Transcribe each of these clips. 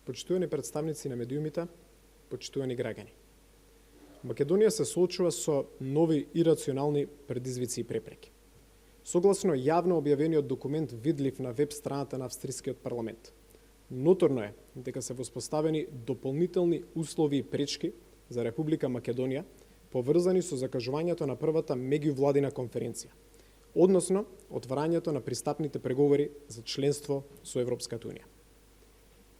Почитувани представници на медиумите, почитувани граѓани. Македонија се соочува со нови ирационални предизвици и препреки. Согласно јавно објавениот документ видлив на веб страната на австрискиот парламент, ноторно е дека се воспоставени дополнителни услови и пречки за Република Македонија поврзани со закажувањето на првата меѓувладина конференција, односно отварањето на пристапните преговори за членство со Европската унија.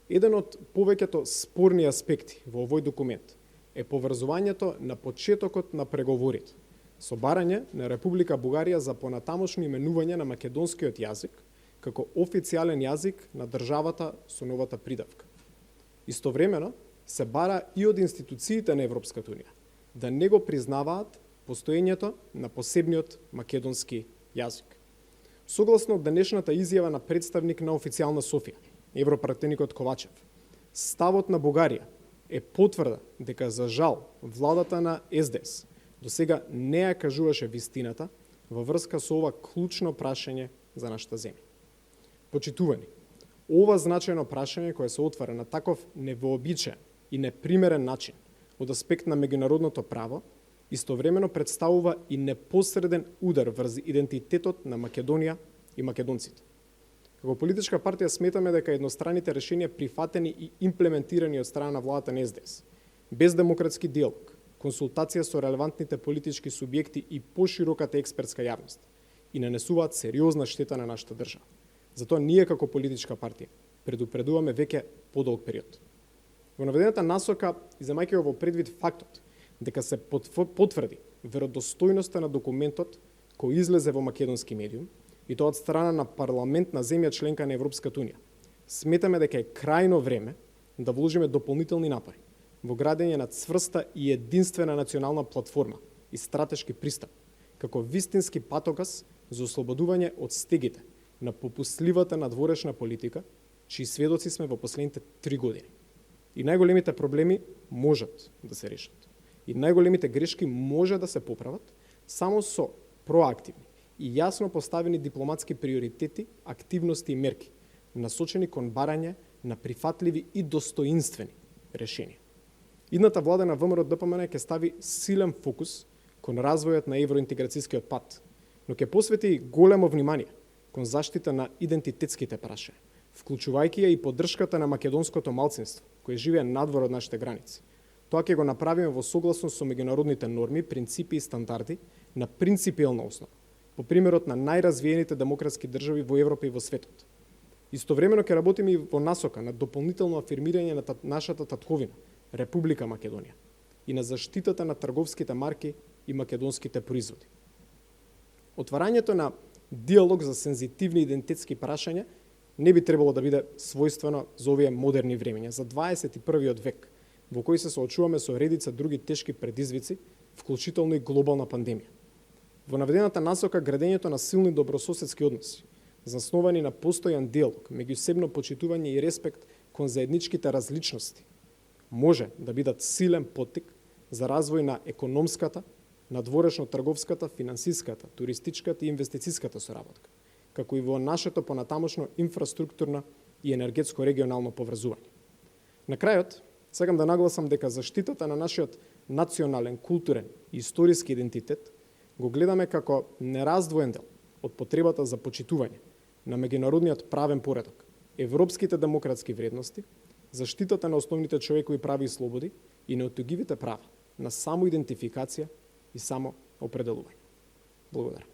Еден од повеќето спорни аспекти во овој документ е поврзувањето на почетокот на преговорите со барање на Република Бугарија за понатамошно именување на македонскиот јазик како официјален јазик на државата со новата придавка. Истовремено се бара и од институциите на Европската унија да не го признаваат постоењето на посебниот македонски јазик. Согласно денешната изјава на представник на официјална Софија, европратеникот Ковачев, ставот на Бугарија е потврда дека за жал владата на СДС до сега не ја кажуваше вистината во врска со ова клучно прашање за нашата земја. Почитувани, ова значајно прашање кое се отвара на таков невообичаен и непримерен начин од аспект на меѓународното право, истовремено представува и непосреден удар врз идентитетот на Македонија и македонците. Како политичка партија сметаме дека едностраните решенија прифатени и имплементирани од страна на владата на СДС, без демократски диалог, консултација со релевантните политички субјекти и пошироката експертска јавност, и нанесуваат сериозна штета на нашата држава. Затоа ние како политичка партија предупредуваме веќе подолг период. Во наведената насока, иземајќи во предвид фактот дека се потврди веродостојноста на документот кој излезе во македонски медиум, и тоа од страна на парламент на земја членка на Европската унија, сметаме дека е крајно време да вложиме дополнителни напори во градење на цврста и единствена национална платформа и стратешки пристап, како вистински патоказ за ослободување од стегите на попустливата надворешна политика, чии сведоци сме во последните 3 години. И најголемите проблеми можат да се решат. И најголемите грешки може да се поправат само со проактивни и јасно поставени дипломатски приоритети, активности и мерки, насочени кон барање на прифатливи и достоинствени решенија. Идната влада на ВМРО ДПМН ќе стави силен фокус кон развојот на евроинтеграцијскиот пат, но ќе посвети големо внимание кон заштита на идентитетските прашања, вклучувајќи ја и поддршката на македонското малцинство, кое живее надвор од нашите граници. Тоа ќе го направиме во согласност со меѓународните норми, принципи и стандарди на принципиелна основа, по примерот на најразвиените демократски држави во Европа и во светот. Истовремено ќе работиме и во насока на дополнително афирмирање на нашата татковина, Република Македонија, и на заштитата на трговските марки и македонските производи. Отварањето на диалог за сензитивни идентитетски прашања не би требало да биде својствено за овие модерни времења, за 21. век, во кој се соочуваме со редица други тешки предизвици, вклучително и глобална пандемија. Во наведената насока градењето на силни добрососедски односи, засновани на постојан диалог, меѓусебно почитување и респект кон заедничките различности, може да бидат силен поттик за развој на економската, надворешно-трговската, финансиската, туристичката и инвестицијската соработка, како и во нашето понатамошно инфраструктурно и енергетско регионално поврзување. На крајот, сакам да нагласам дека заштитата на нашиот национален, културен и историски идентитет го гледаме како нераздвоен дел од потребата за почитување на меѓународниот правен поредок, европските демократски вредности, заштитата на основните човекови прави и слободи и неотугивите права на самоидентификација и самоопределување. Благодарам.